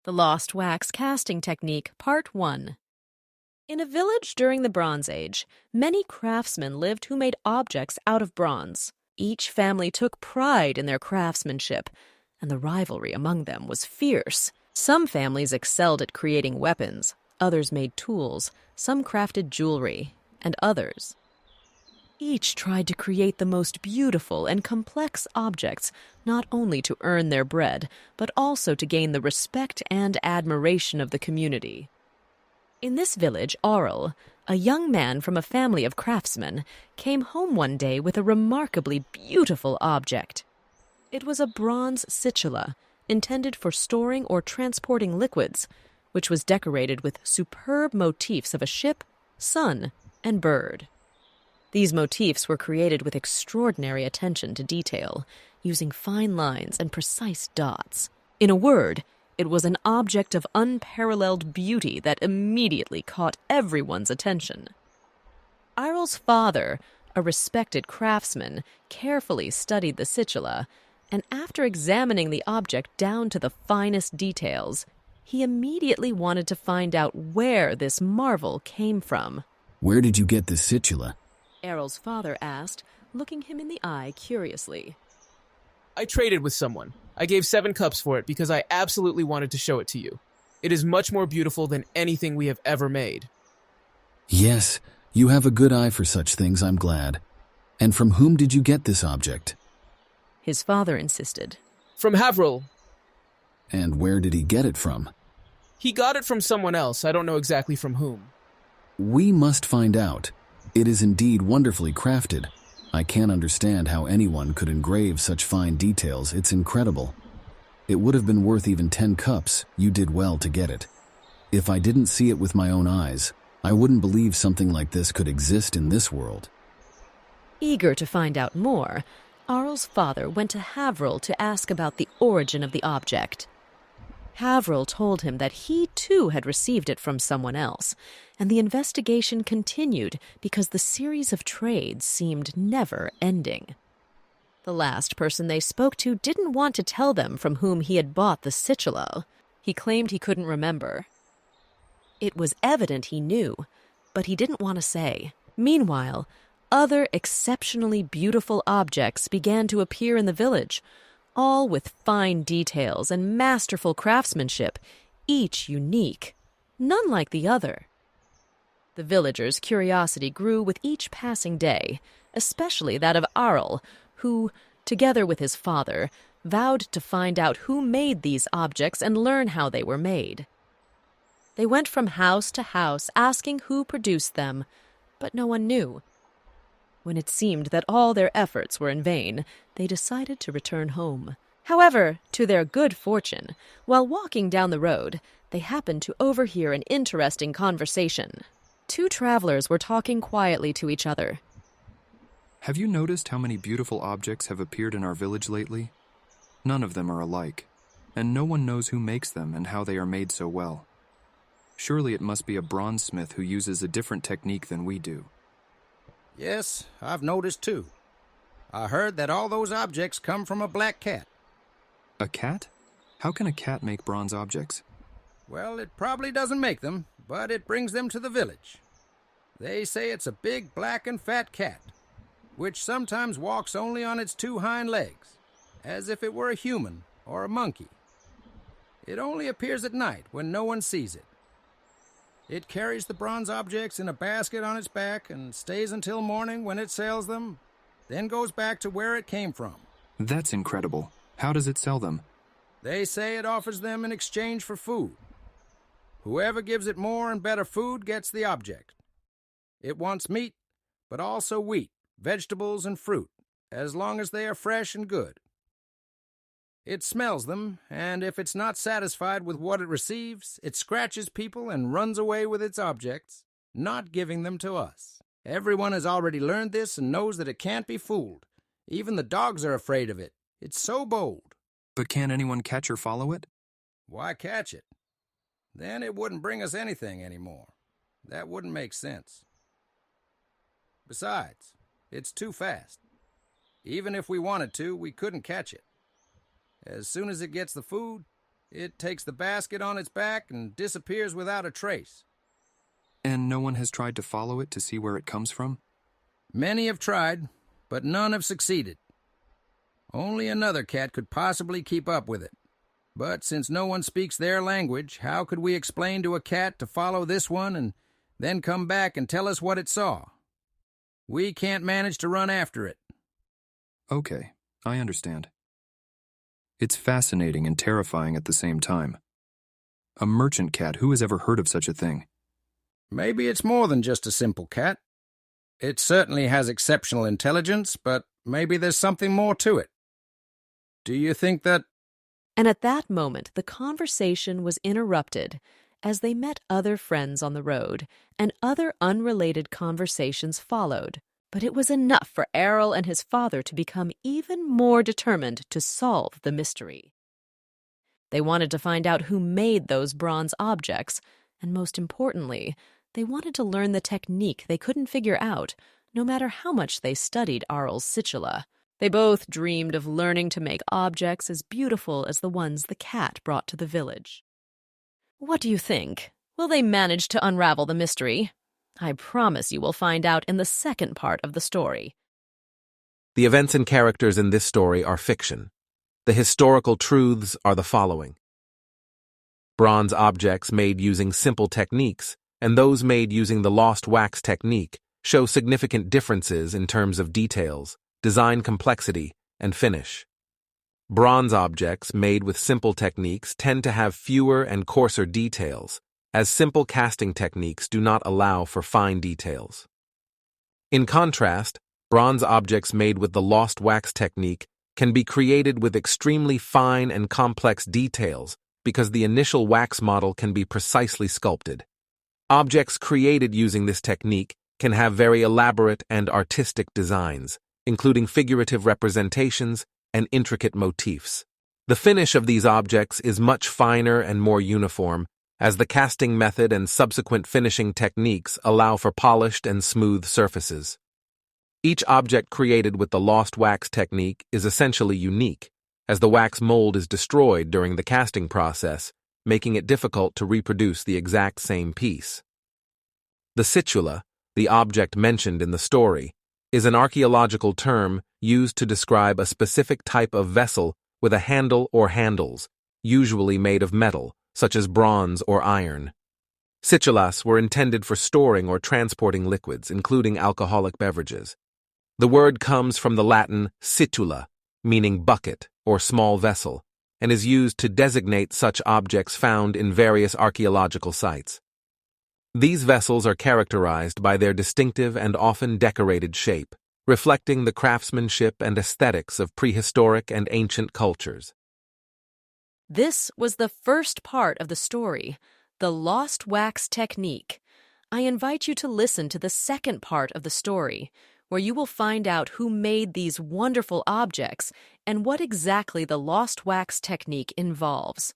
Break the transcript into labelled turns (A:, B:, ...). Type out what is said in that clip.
A: The Lost Wax Casting Technique, Part 1. In a village during the Bronze Age, many craftsmen lived who made objects out of bronze. Each family took pride in their craftsmanship, and the rivalry among them was fierce. Some families excelled at creating weapons, others made tools, some crafted jewelry, and others. Each tried to create the most beautiful and complex objects, not only to earn their bread, but also to gain the respect and admiration of the community. In this village, Arel, a young man from a family of craftsmen, came home one day with a remarkably beautiful object. It was a bronze situla, intended for storing or transporting liquids, which was decorated with superb motifs of a ship, sun, and bird. These motifs were created with extraordinary attention to detail, using fine lines and precise dots. In a word, it was an object of unparalleled beauty that immediately caught everyone's attention. Arel's father, a respected craftsman, carefully studied the situla, and after examining the object down to the finest details, he immediately wanted to find out where this marvel came from.
B: "Where did you get this situla?"
A: Arel's father asked, looking him in the eye curiously.
C: I traded with someone. I gave 7 cups for it because I absolutely wanted to show it to you. It is much more beautiful than anything we have ever made.
B: "Yes, you have a good eye for such things, I'm glad. And from whom did you get this object?"
A: His father insisted.
C: From Arel.
B: "And where did he get it from?"
C: He got it from someone else. I don't know exactly from whom.
B: "We must find out. It is indeed wonderfully crafted. I can't understand how anyone could engrave such fine details. It's incredible. It would have been worth even 10 cups. You did well to get it. If I didn't see it with my own eyes, I wouldn't believe something like this could exist in this world."
A: Eager to find out more, Arel's father went to Arel to ask about the origin of the object. Arel told him that he too had received it from someone else, and the investigation continued because the series of trades seemed never ending. The last person they spoke to didn't want to tell them from whom he had bought the situla. He claimed he couldn't remember. It was evident he knew, but he didn't want to say. Meanwhile, other exceptionally beautiful objects began to appear in the village, all with fine details and masterful craftsmanship, each unique, none like the other. The villagers' curiosity grew with each passing day, especially that of Arel, who, together with his father, vowed to find out who made these objects and learn how they were made. They went from house to house asking who produced them, but no one knew. When it seemed that all their efforts were in vain, they decided to return home. However, to their good fortune, while walking down the road, they happened to overhear an interesting conversation. 2 travelers were talking quietly to each other.
D: "Have you noticed how many beautiful objects have appeared in our village lately? None of them are alike, and no one knows who makes them and how they are made so well. Surely it must be a bronze smith who uses a different technique than we do."
E: "Yes, I've noticed too. I heard that all those objects come from a black cat."
D: A cat? How can a cat make bronze objects?
E: "Well, it probably doesn't make them, but it brings them to the village. They say it's a big black and fat cat, which sometimes walks only on its 2 hind legs, as if it were a human or a monkey. It only appears at night when no one sees it. It carries the bronze objects in a basket on its back and stays until morning when it sells them, then goes back to where it came from."
D: That's incredible. How does it sell them?
E: "They say it offers them in exchange for food. Whoever gives it more and better food gets the object. It wants meat, but also wheat, vegetables, and fruit, as long as they are fresh and good. It smells them, and if it's not satisfied with what it receives, it scratches people and runs away with its objects, not giving them to us. Everyone has already learned this and knows that it can't be fooled. Even the dogs are afraid of it. It's so bold."
D: But can anyone catch or follow it?
E: "Why catch it? Then it wouldn't bring us anything anymore. That wouldn't make sense. Besides, it's too fast. Even if we wanted to, we couldn't catch it. As soon as it gets the food, It takes the basket on its back and disappears without a trace.
D: And no one has tried to follow it to see where it comes from?
E: Many have tried, but none have succeeded. Only another cat could possibly keep up with it. But since no one speaks their language, how could we explain to a cat to follow this one and then come back and tell us what it saw? We can't manage to run after it.
D: Okay, I understand. It's fascinating and terrifying at the same time. A merchant cat, who has ever heard of such a thing?
E: Maybe it's more than just a simple cat. It certainly has exceptional intelligence, but maybe there's something more to it. Do you think that...
A: And at that moment, the conversation was interrupted as they met other friends on the road, and other unrelated conversations followed. But it was enough for Arel and his father to become even more determined to solve the mystery. They wanted to find out who made those bronze objects, and most importantly, they wanted to learn the technique they couldn't figure out, no matter how much they studied Arel's situla. They both dreamed of learning to make objects as beautiful as the ones the cat brought to the village. What do you think? Will they manage to unravel the mystery? I promise you will find out in the second part of the story.
F: The events and characters in this story are fiction. The historical truths are the following. Bronze objects made using simple techniques and those made using the lost wax technique show significant differences in terms of details, design complexity, and finish. Bronze objects made with simple techniques tend to have fewer and coarser details, as simple casting techniques do not allow for fine details. In contrast, bronze objects made with the lost wax technique can be created with extremely fine and complex details because the initial wax model can be precisely sculpted. Objects created using this technique can have very elaborate and artistic designs, including figurative representations and intricate motifs. The finish of these objects is much finer and more uniform, as the casting method and subsequent finishing techniques allow for polished and smooth surfaces. Each object created with the lost wax technique is essentially unique, as the wax mold is destroyed during the casting process, making it difficult to reproduce the exact same piece. The situla, the object mentioned in the story, is an archaeological term used to describe a specific type of vessel with a handle or handles, usually made of metal, such as bronze or iron. Situlas were intended for storing or transporting liquids, including alcoholic beverages. The word comes from the Latin situla, meaning bucket or small vessel, and is used to designate such objects found in various archaeological sites. These vessels are characterized by their distinctive and often decorated shape, reflecting the craftsmanship and aesthetics of prehistoric and ancient cultures.
A: This was the first part of the story, the lost wax technique. I invite you to listen to the second part of the story, where you will find out who made these wonderful objects and what exactly the lost wax technique involves.